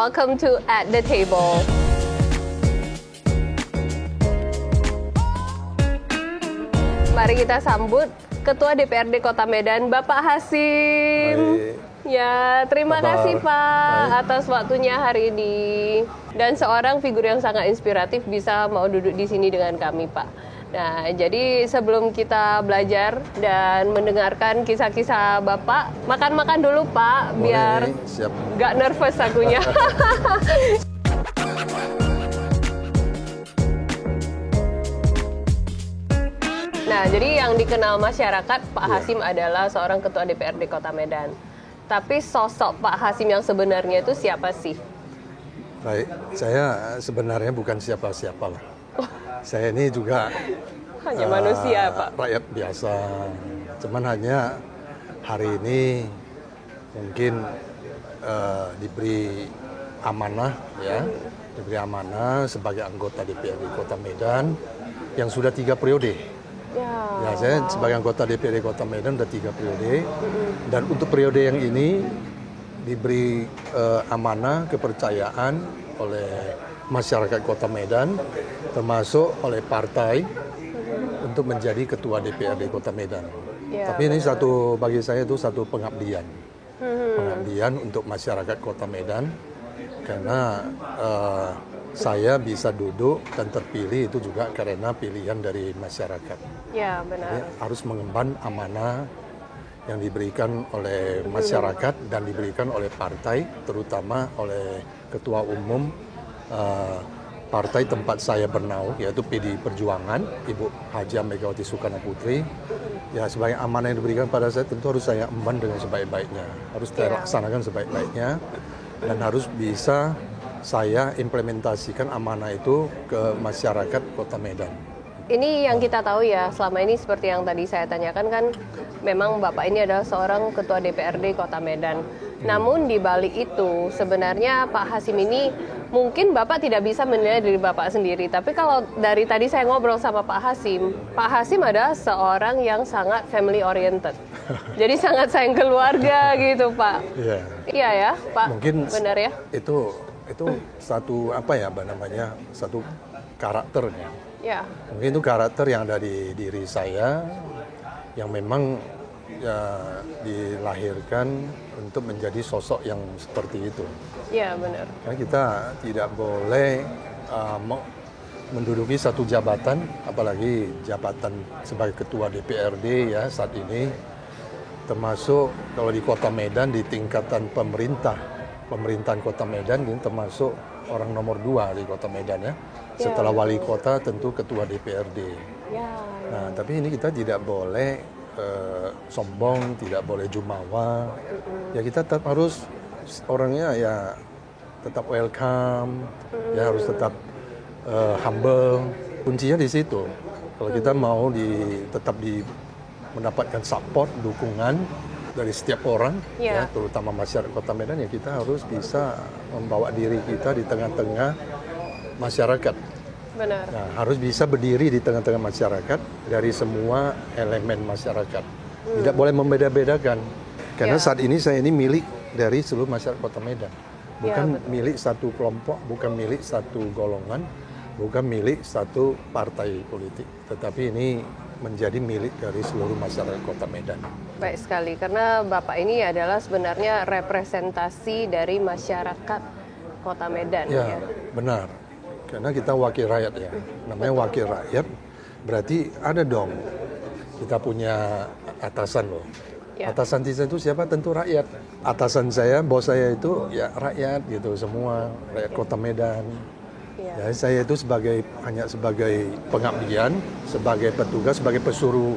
Welcome to At the Table. Mari kita sambut Ketua DPRD Kota Medan, Bapak Hasim. Ya, terima kasih Pak atas waktunya hari ini. Dan seorang figur yang sangat inspiratif bisa mau duduk di sini dengan kami, Pak. Nah, jadi sebelum kita belajar dan mendengarkan kisah-kisah Bapak, makan-makan dulu Pak, biar nggak nervous akunya. Nah, jadi yang dikenal masyarakat, Pak Hasim adalah seorang Ketua DPRD Kota Medan. Tapi sosok Pak Hasim yang sebenarnya itu siapa sih? Baik, saya sebenarnya bukan siapa-siapa lah. Saya ini juga hanya manusia, Pak. Rakyat biasa. Cuman hanya hari ini mungkin diberi amanah sebagai anggota DPRD Kota Medan yang sudah 3 periode. Ya, saya sebagai anggota DPRD Kota Medan sudah 3 periode. Dan untuk periode yang ini diberi amanah, kepercayaan oleh masyarakat Kota Medan, termasuk oleh partai untuk menjadi Ketua DPRD Kota Medan. Tapi ini bagi saya itu satu pengabdian. Pengabdian untuk masyarakat Kota Medan, karena saya bisa duduk dan terpilih itu juga karena pilihan dari masyarakat. Ya, benar. Jadi, harus mengemban amanah yang diberikan oleh masyarakat dan diberikan oleh partai, terutama oleh Ketua Umum partai tempat saya bernaung, yaitu PDI Perjuangan, Ibu Haja Megawati Soekarno Putri. Ya, sebagai amanah yang diberikan pada saya, tentu harus saya emban dengan sebaik-baiknya, harus saya laksanakan sebaik-baiknya, dan harus bisa saya implementasikan amanah itu ke masyarakat Kota Medan. Ini yang kita tahu ya, selama ini seperti yang tadi saya tanyakan kan, memang Bapak ini adalah seorang Ketua DPRD Kota Medan. Namun di balik itu, sebenarnya Pak Hasim ini, mungkin Bapak tidak bisa menilai diri Bapak sendiri. Tapi kalau dari tadi saya ngobrol sama Pak Hasim adalah seorang yang sangat family oriented. Jadi sangat sayang keluarga gitu Pak. Iya ya Pak, mungkin benar ya? Itu satu satu karakternya. Ya. Mungkin itu karakter yang ada di diri saya, yang memang dilahirkan untuk menjadi sosok yang seperti itu. Iya, benar. Karena kita tidak boleh menduduki satu jabatan, apalagi jabatan sebagai Ketua DPRD ya saat ini, termasuk kalau di Kota Medan di tingkatan pemerintahan Kota Medan ini termasuk orang nomor 2 di Kota Medan ya. Setelah wali kota tentu ketua DPRD. Nah, tapi ini kita tidak boleh sombong, tidak boleh jumawa. Ya kita tetap harus orangnya ya tetap welcome, ya harus tetap humble. Kuncinya di situ. Kalau kita mau mendapatkan support, dukungan dari setiap orang, ya, terutama masyarakat Kota Medan, ya kita harus bisa membawa diri kita di tengah-tengah masyarakat. Benar. Nah, harus bisa berdiri di tengah-tengah masyarakat dari semua elemen masyarakat. Tidak boleh membeda-bedakan. Karena saat ini saya ini milik dari seluruh masyarakat Kota Medan. Bukan milik satu kelompok, bukan milik satu golongan, bukan milik satu partai politik. Tetapi ini menjadi milik dari seluruh masyarakat Kota Medan. Baik sekali, karena Bapak ini adalah sebenarnya representasi dari masyarakat Kota Medan. Ya, benar. Karena kita wakil rakyat ya. Namanya wakil rakyat, berarti ada dong. Kita punya atasan loh. Atasan kita itu siapa? Tentu rakyat. Atasan saya, bos saya itu ya rakyat gitu semua, rakyat Kota Medan. Ya, saya itu hanya sebagai pengabdian, sebagai petugas, sebagai pesuruh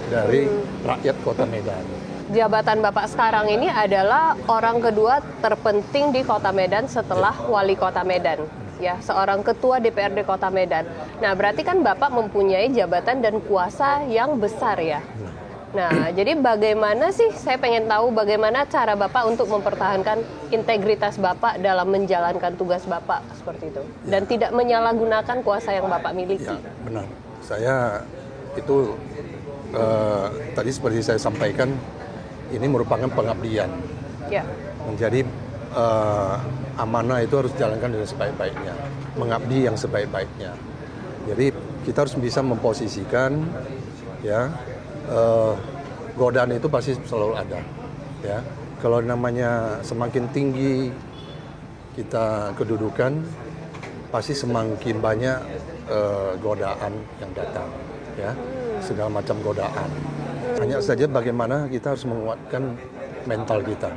dari rakyat Kota Medan. Jabatan Bapak sekarang ini adalah orang kedua terpenting di Kota Medan setelah Wali Kota Medan. Ya, seorang Ketua DPRD Kota Medan. Nah, berarti kan Bapak mempunyai jabatan dan kuasa yang besar ya. Nah, jadi bagaimana sih, saya pengen tahu bagaimana cara Bapak untuk mempertahankan integritas Bapak dalam menjalankan tugas Bapak seperti itu. Dan tidak menyalahgunakan kuasa yang Bapak miliki. Ya, benar. Saya itu tadi seperti saya sampaikan, ini merupakan pengabdian. Menjadi amanah itu harus dijalankan dengan sebaik-baiknya, mengabdi yang sebaik-baiknya. Jadi kita harus bisa memposisikan, ya, godaan itu pasti selalu ada, ya. Kalau namanya semakin tinggi kita kedudukan, pasti semakin banyak godaan yang datang, ya, segala macam godaan. Hanya saja bagaimana kita harus menguatkan mental kita,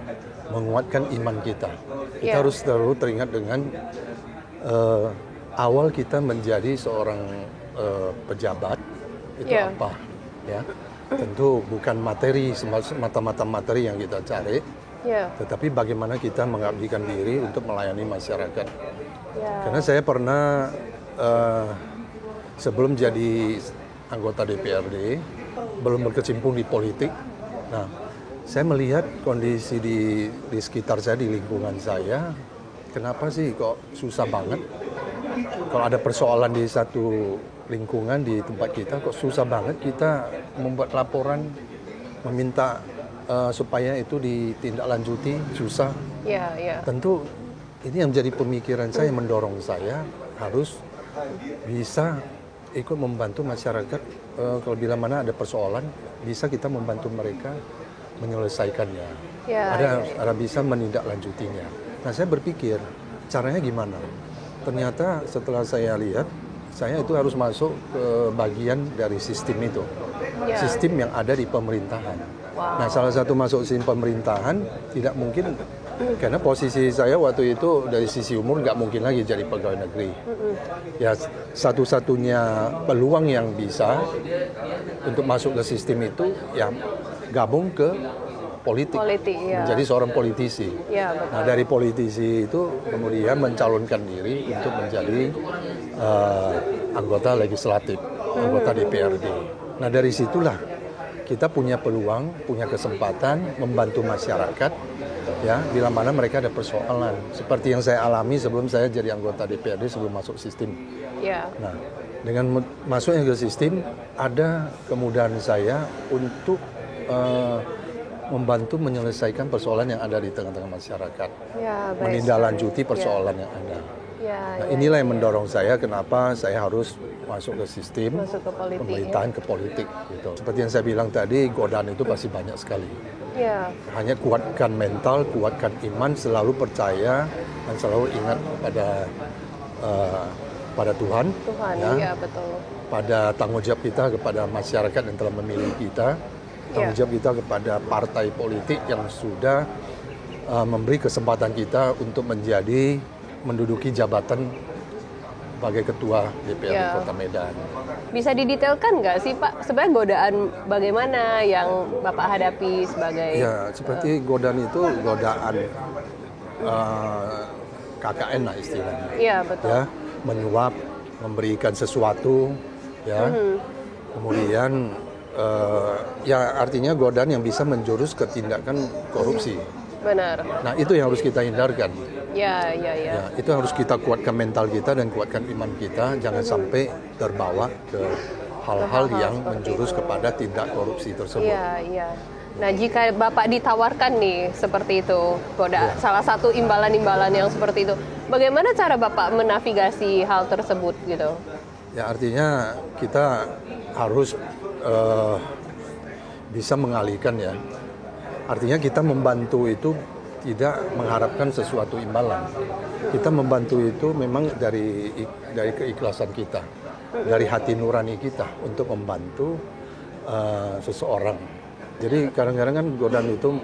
menguatkan iman kita. Kita harus selalu teringat dengan awal kita menjadi seorang pejabat itu apa, ya. Tentu bukan materi, semata-mata materi yang kita cari, tetapi bagaimana kita mengabdikan diri untuk melayani masyarakat. Karena saya pernah sebelum jadi anggota DPRD, belum berkecimpung di politik. Nah, saya melihat kondisi di sekitar saya, di lingkungan saya, kenapa sih kok susah banget? Kalau ada persoalan di satu lingkungan di tempat kita, kok susah banget kita membuat laporan, meminta supaya itu ditindaklanjuti, susah. Tentu ini yang menjadi pemikiran saya, mendorong saya harus bisa ikut membantu masyarakat. Kalau bila mana ada persoalan, bisa kita membantu mereka menyelesaikannya. Ada bisa menindaklanjutinya. Nah, saya berpikir caranya gimana? Ternyata setelah saya lihat, saya itu harus masuk ke bagian dari sistem itu, sistem yang ada di pemerintahan. Nah, salah satu masuk sistem pemerintahan tidak mungkin, karena posisi saya waktu itu dari sisi umur nggak mungkin lagi jadi pegawai negeri. Ya, satu-satunya peluang yang bisa untuk masuk ke sistem itu ya gabung ke politik, menjadi seorang politisi. Nah, dari politisi itu kemudian mencalonkan diri untuk menjadi anggota legislatif, anggota DPRD. Nah, dari situlah kita punya peluang, punya kesempatan membantu masyarakat, ya, bila mana mereka ada persoalan. Seperti yang saya alami sebelum saya jadi anggota DPRD, sebelum masuk sistem. Nah, dengan masuknya ke sistem, ada kemudahan saya untuk membantu menyelesaikan persoalan yang ada di tengah-tengah masyarakat, menindaklanjuti persoalan yang ada. Nah, inilah yang mendorong saya kenapa saya harus masuk ke sistem pemerintahan, ke politik. Gitu. Seperti yang saya bilang tadi, godaan itu pasti banyak sekali. Hanya kuatkan mental, kuatkan iman, selalu percaya dan selalu ingat pada Tuhan, pada tanggung jawab kita kepada masyarakat yang telah memilih kita. Tanggung jawab kita kepada partai politik yang sudah memberi kesempatan kita untuk menduduki jabatan sebagai ketua DPRD Kota Medan. Bisa didetailkan nggak sih Pak, sebenarnya godaan bagaimana yang Bapak hadapi sebagai... Ya, seperti godaan itu godaan KKN lah istilahnya. Betul. Ya, menyuap, memberikan sesuatu, ya, kemudian ya artinya godaan yang bisa menjurus ke tindakan korupsi. Benar. Nah, itu yang harus kita hindarkan. Ya, itu harus kita kuatkan mental kita dan kuatkan iman kita, jangan sampai terbawa ke hal-hal yang menjurus kepada tindak korupsi tersebut. Nah, jika Bapak ditawarkan nih seperti itu, salah satu imbalan-imbalan yang seperti itu, bagaimana cara Bapak menavigasi hal tersebut gitu? Ya, artinya kita harus bisa mengalihkan, ya. Artinya kita membantu itu tidak mengharapkan sesuatu imbalan. Kita membantu itu memang dari keikhlasan kita, dari hati nurani kita untuk membantu seseorang. Jadi kadang-kadang kan godaan itu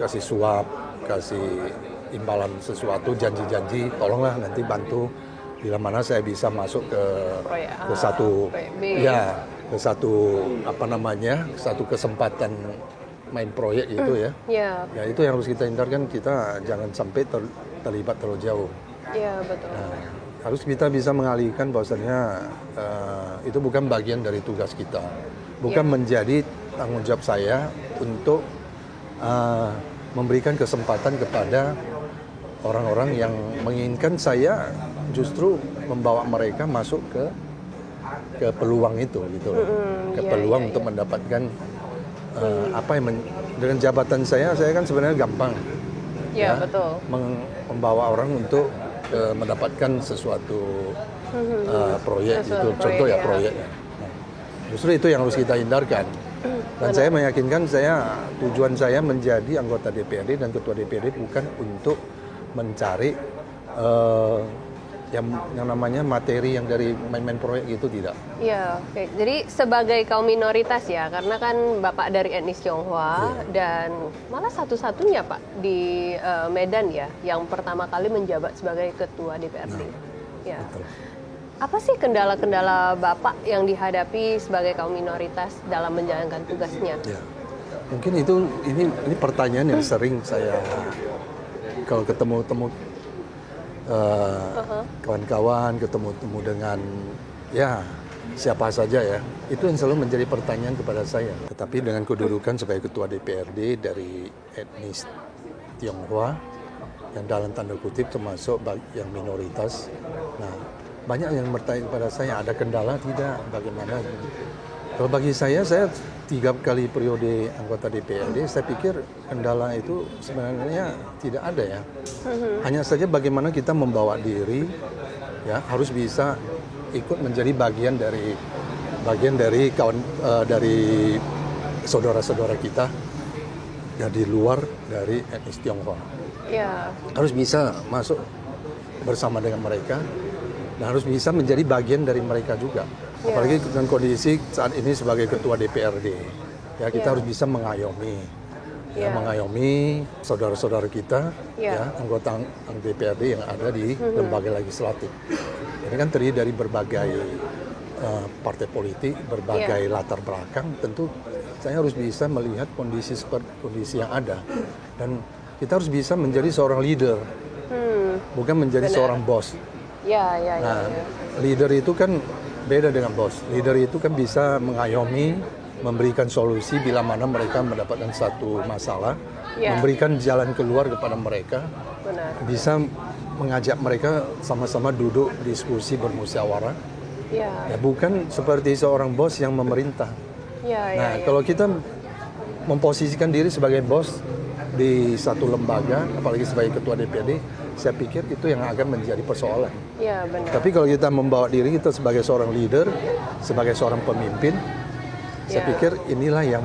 kasih suap, kasih imbalan sesuatu, janji-janji, tolonglah nanti bantu bila mana saya bisa masuk ke satu satu kesempatan main proyek itu, ya. Ya, itu yang harus kita hindarkan, kita jangan sampai terlibat terlalu jauh. Betul. Nah, harus kita bisa mengalihkan bahwasanya itu bukan bagian dari tugas kita, bukan menjadi tanggung jawab saya untuk memberikan kesempatan kepada orang-orang yang menginginkan saya justru membawa mereka masuk ke peluang itu, gitu, ke peluang untuk mendapatkan apa yang dengan jabatan saya kan sebenarnya gampang, Ya, betul. Membawa orang untuk mendapatkan sesuatu proyek itu, contoh ya proyeknya. Nah, justru itu yang harus kita hindarkan. Dan saya meyakinkan tujuan saya menjadi anggota DPRD dan ketua DPRD bukan untuk mencari yang namanya materi yang dari main-main proyek itu, tidak. Iya, oke. Jadi sebagai kaum minoritas ya, karena kan Bapak dari etnis Tionghoa dan malah satu-satunya Pak di Medan ya, yang pertama kali menjabat sebagai ketua DPRD. Ya. Betul. Apa sih kendala-kendala Bapak yang dihadapi sebagai kaum minoritas dalam menjalankan tugasnya? Ya. Mungkin ini pertanyaan yang sering saya kalau ketemu kawan-kawan, ketemu dengan siapa saja ya, itu yang selalu menjadi pertanyaan kepada saya. Tetapi dengan kedudukan sebagai ketua DPRD dari etnis Tionghoa yang dalam tanda kutip termasuk yang minoritas, nah banyak yang bertanya kepada saya, ada kendala tidak, bagaimana? Kalau bagi saya 3 kali periode anggota DPRD, saya pikir kendala itu sebenarnya tidak ada ya. Hanya saja bagaimana kita membawa diri, ya harus bisa ikut menjadi bagian dari dari saudara-saudara kita yang di luar dari etnis Tionghoa. Ya. Harus bisa masuk bersama dengan mereka dan harus bisa menjadi bagian dari mereka juga. Apalagi dengan kondisi saat ini sebagai ketua DPRD, ya kita harus bisa mengayomi, mengayomi saudara-saudara kita, anggota DPRD yang ada di lembaga legislatif. Ini kan terdiri dari berbagai partai politik, berbagai latar belakang. Tentu saya harus bisa melihat kondisi yang ada, dan kita harus bisa menjadi seorang leader, bukan menjadi seorang bos. Leader itu kan beda dengan bos. Leader itu kan bisa mengayomi, memberikan solusi bila mana mereka mendapatkan satu masalah, memberikan jalan keluar kepada mereka, bisa mengajak mereka sama-sama duduk, diskusi, bermusyawarah. Ya, bukan seperti seorang bos yang memerintah. Kalau kita memposisikan diri sebagai bos di satu lembaga, apalagi sebagai ketua DPRD, saya pikir itu yang akan menjadi persoalan. Benar. Tapi kalau kita membawa diri kita sebagai seorang leader, sebagai seorang pemimpin, saya pikir inilah yang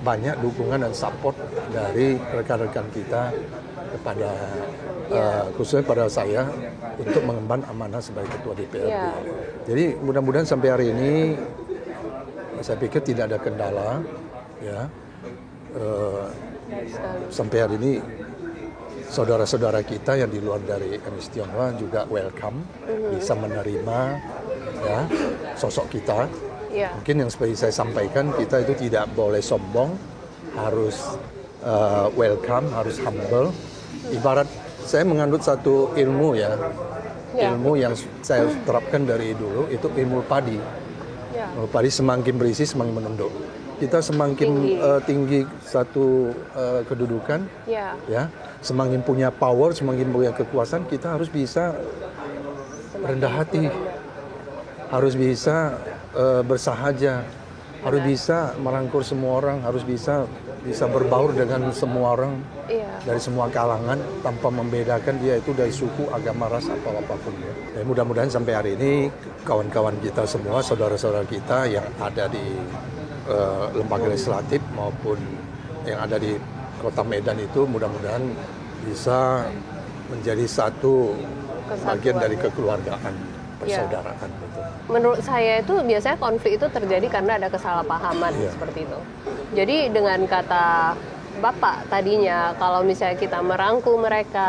banyak dukungan dan support dari rekan-rekan kita kepada khususnya pada saya untuk mengemban amanah sebagai ketua DPRD. Jadi mudah-mudahan sampai hari ini saya pikir tidak ada kendala, ya. Sampai hari ini saudara-saudara kita yang di luar dari etnis Tionghoa juga welcome, bisa menerima sosok kita. Mungkin yang seperti saya sampaikan, kita itu tidak boleh sombong, harus welcome, harus humble. Ibarat saya menganut satu ilmu ilmu yang saya terapkan dari dulu, itu ilmu padi. Ilmu padi semakin berisi semakin menunduk. Kita semakin tinggi satu kedudukan, semakin punya power, semakin punya kekuasaan, kita harus bisa rendah hati, harus bisa bersahaja, harus bisa merangkul semua orang, harus bisa berbaur dengan semua orang dari semua kalangan tanpa membedakan dia itu dari suku, agama, ras atau apapun. Ya, mudah-mudahan sampai hari ini kawan-kawan kita semua, saudara-saudara kita yang ada di lembaga legislatif maupun yang ada di Kota Medan itu mudah-mudahan bisa menjadi satu bagian dari kekeluargaan, persaudaraan. Gitu. Menurut saya itu biasanya konflik itu terjadi karena ada kesalahpahaman seperti itu. Jadi dengan kata Bapak tadinya, kalau misalnya kita merangkul mereka,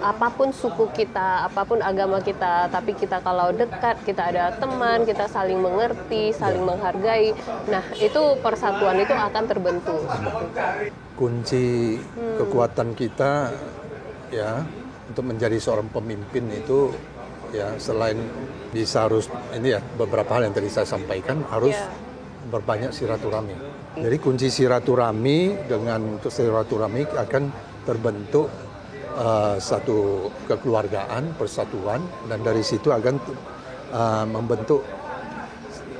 apapun suku kita, apapun agama kita, tapi kita kalau dekat, kita ada teman, kita saling mengerti, saling menghargai, nah itu persatuan itu akan terbentuk. Kunci kekuatan kita untuk menjadi seorang pemimpin itu selain bisa harus beberapa hal yang tadi saya sampaikan, harus berbanyak silaturahmi. Jadi kunci silaturahmi, dengan silaturahmi akan terbentuk satu kekeluargaan, persatuan, dan dari situ akan membentuk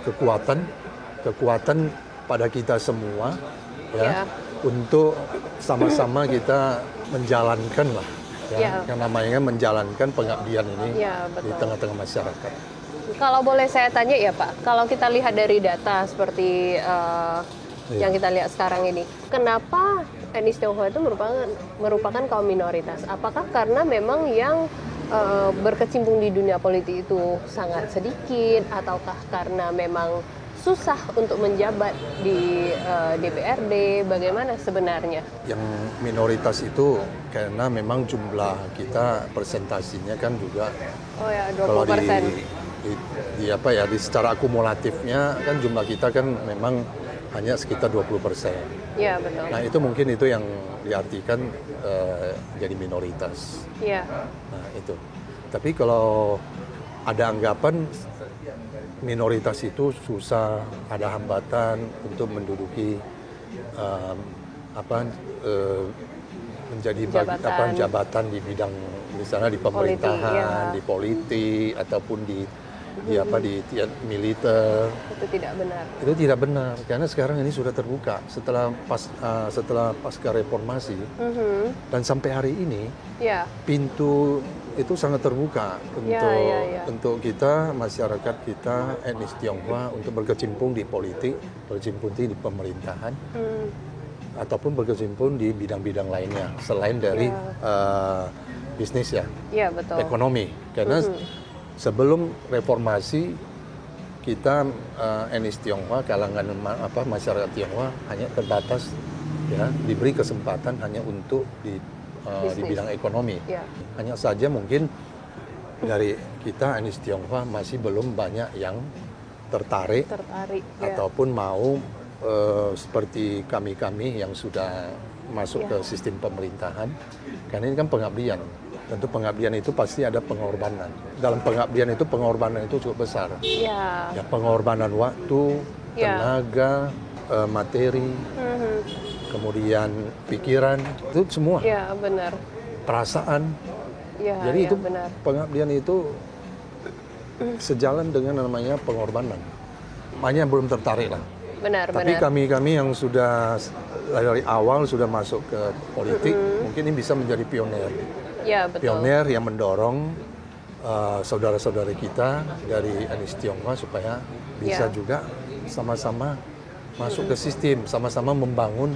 kekuatan pada kita semua, untuk sama-sama kita menjalankan lah, Ya. yang namanya menjalankan pengabdian ini Ya, di betul. tengah-tengah masyarakat. Kalau boleh saya tanya ya Pak, kalau kita lihat dari data seperti yang kita lihat sekarang ini, kenapa etnis Tionghoa itu merupakan kaum minoritas? Apakah karena memang yang berkecimpung di dunia politik itu sangat sedikit, ataukah karena memang susah untuk menjabat di DPRD? Bagaimana sebenarnya? Yang minoritas itu karena memang jumlah kita presentasinya kan juga Oh ya, kalau 20%. di apa ya, di secara akumulatifnya kan jumlah kita kan memang hanya sekitar 20%. Ya, betul. Nah itu mungkin itu yang diartikan jadi minoritas. Ya. Nah itu. Tapi kalau ada anggapan minoritas itu susah, ada hambatan untuk menduduki menjadi jabatan di bidang misalnya di pemerintahan, di politik ataupun di militer. Itu tidak benar. Itu tidak benar karena sekarang ini sudah terbuka setelah pasca reformasi dan sampai hari ini pintu itu sangat terbuka untuk kita, masyarakat kita etnis Tionghoa untuk berkecimpung di politik, berkecimpung di pemerintahan ataupun berkecimpung di bidang-bidang lainnya selain dari bisnis ya, betul. ekonomi karena sebelum reformasi kita etnis Tionghoa, kalangan masyarakat Tionghoa hanya terbatas diberi kesempatan hanya untuk di bidang ekonomi. Ya. Hanya saja mungkin dari kita etnis Tionghoa masih belum banyak yang tertarik ataupun mau seperti kami yang sudah masuk ke sistem pemerintahan. Karena ini kan pengabdian. Tentu pengabdian itu pasti ada pengorbanan. Dalam pengabdian itu pengorbanan itu cukup besar. Ya. Ya, pengorbanan waktu, tenaga, materi, kemudian pikiran, itu semua. Ya, benar. Perasaan. Ya, jadi itu benar. pengabdian itu sejalan dengan namanya pengorbanan. Banyak belum tertarik lah. Benar, tapi benar. kami yang sudah dari awal sudah masuk ke politik, mungkin ini bisa menjadi pionir. Ya, betul. Pionir yang mendorong saudara-saudara kita dari etnis Tionghoa supaya bisa juga sama-sama masuk ke sistem, sama-sama membangun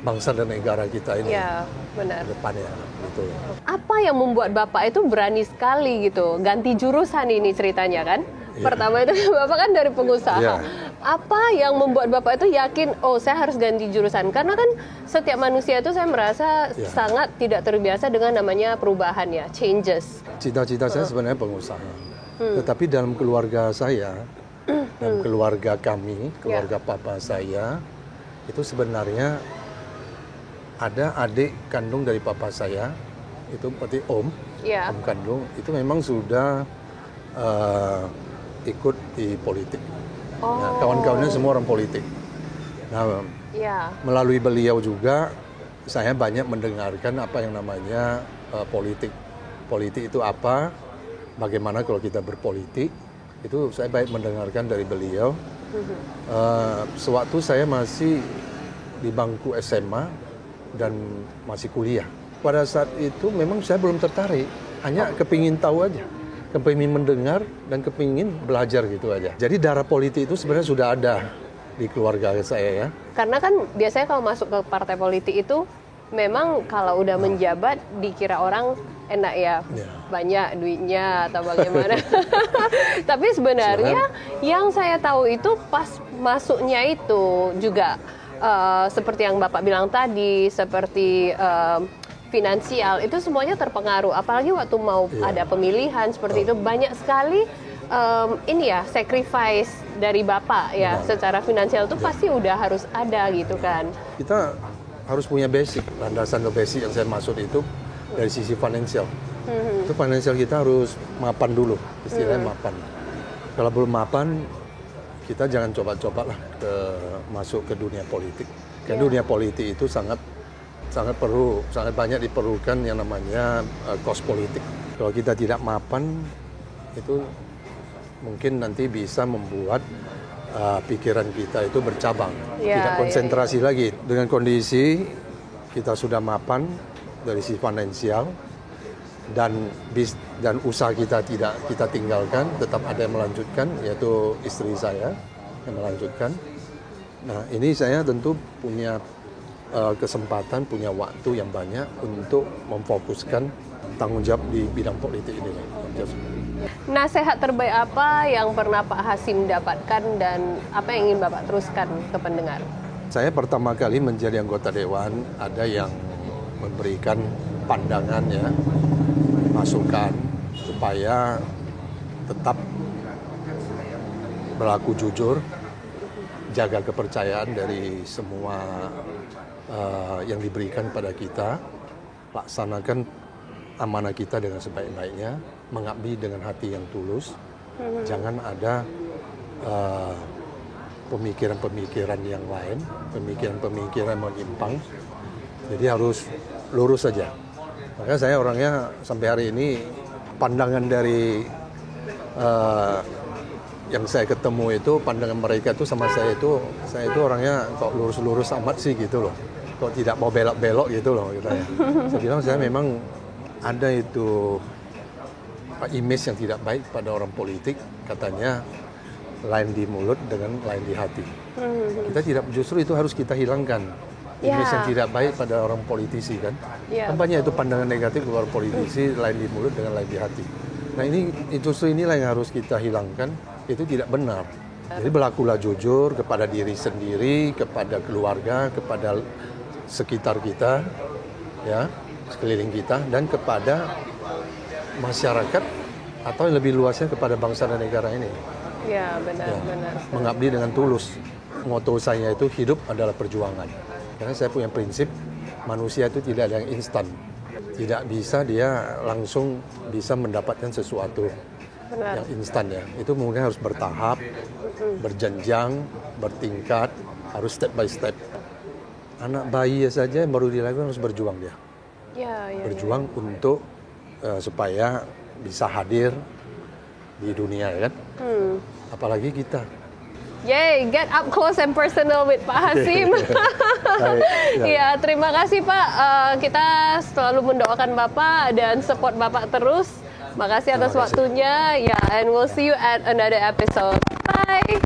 bangsa dan negara kita ini. Ya, benar. Depannya, gitu. Apa yang membuat Bapak itu berani sekali gitu ganti jurusan ini ceritanya kan? Pertama itu Bapak kan dari pengusaha. Apa yang membuat Bapak itu yakin, oh saya harus ganti jurusan? Karena kan setiap manusia itu saya merasa sangat tidak terbiasa dengan namanya perubahan ya, changes. Cita-cita saya sebenarnya pengusaha. Tetapi dalam keluarga saya, dalam keluarga kami, keluarga papa saya, itu sebenarnya ada adik kandung dari papa saya, itu berarti om kandung, itu memang sudah ikut di politik. Nah, kawan-kawannya semua orang politik. Nah, melalui beliau juga saya banyak mendengarkan apa yang namanya politik. Politik itu apa? Bagaimana kalau kita berpolitik? Itu saya baik mendengarkan dari beliau. Sewaktu saya masih di bangku SMA dan masih kuliah. Pada saat itu memang saya belum tertarik, hanya kepingin tahu aja. Kepingin mendengar dan kepingin belajar gitu aja. Jadi darah politik itu sebenarnya sudah ada di keluarga saya ya. Karena kan biasanya kalau masuk ke partai politik itu memang kalau udah menjabat dikira orang enak ya, banyak duitnya atau bagaimana. Tapi sebenarnya yang saya tahu itu pas masuknya itu juga seperti yang Bapak bilang tadi, seperti finansial itu semuanya terpengaruh, apalagi waktu mau ada pemilihan seperti itu banyak sekali sacrifice dari Bapak ya, secara finansial itu pasti udah harus ada gitu kan. Kita harus punya basic, landasan basic yang saya maksud itu dari sisi finansial. Itu finansial kita harus mapan dulu, istilahnya mapan. Kalau belum mapan, kita jangan coba-coba lah masuk ke dunia politik. Karena dunia politik itu sangat banyak diperlukan yang namanya kos politik. Kalau kita tidak mapan, itu mungkin nanti bisa membuat pikiran kita itu bercabang, Ya, tidak konsentrasi lagi. Dengan kondisi kita sudah mapan dari sisi finansial dan usaha kita tidak kita tinggalkan, tetap ada yang melanjutkan, yaitu istri saya yang melanjutkan. Nah, ini saya tentu punya kesempatan, punya waktu yang banyak untuk memfokuskan tanggung jawab di bidang politik ini. Nasihat terbaik apa yang pernah Pak Hasim dapatkan dan apa yang ingin Bapak teruskan ke pendengar? Saya pertama kali menjadi anggota Dewan, ada yang memberikan pandangan ya, masukan supaya tetap berlaku jujur, jaga kepercayaan dari semua yang diberikan pada kita, laksanakan amanah kita dengan sebaik-baiknya, mengabdi dengan hati yang tulus, jangan ada pemikiran-pemikiran yang lain, pemikiran-pemikiran menyimpang, jadi harus lurus saja. Makanya saya orangnya sampai hari ini pandangan dari yang saya ketemu itu, pandangan mereka itu sama saya itu orangnya kok lurus-lurus amat sih gitu loh, kok tidak mau belok-belok gitu loh katanya. Saya bilang saya memang ada itu image yang tidak baik pada orang politik, katanya lain di mulut dengan lain di hati. Kita tidak, justru itu harus kita hilangkan. Image yang tidak baik pada orang politisi kan. Kan banyak itu pandangan negatif kepada politisi, lain di mulut dengan lain di hati. Nah ini justru inilah yang harus kita hilangkan, itu tidak benar. Jadi berlakulah jujur kepada diri sendiri, kepada keluarga, kepada sekitar kita, ya, sekeliling kita, dan kepada masyarakat atau yang lebih luasnya kepada bangsa dan negara ini. Ya, benar. Mengabdi dengan tulus. Moto saya itu hidup adalah perjuangan. Karena saya punya prinsip manusia itu tidak ada yang instan. Tidak bisa dia langsung bisa mendapatkan sesuatu yang instan ya. Itu mungkin harus bertahap, berjenjang, bertingkat, harus step by step. Anak bayi saja yang baru dilahirkan harus berjuang dia. Berjuang untuk supaya bisa hadir di dunia ya kan. Apalagi kita. Yay, get up close and personal with Pak Hasim. Ya, terima kasih Pak. Kita selalu mendoakan Bapak dan support Bapak terus. Makasih atas waktunya. Ya, and we'll see you at another episode. Bye.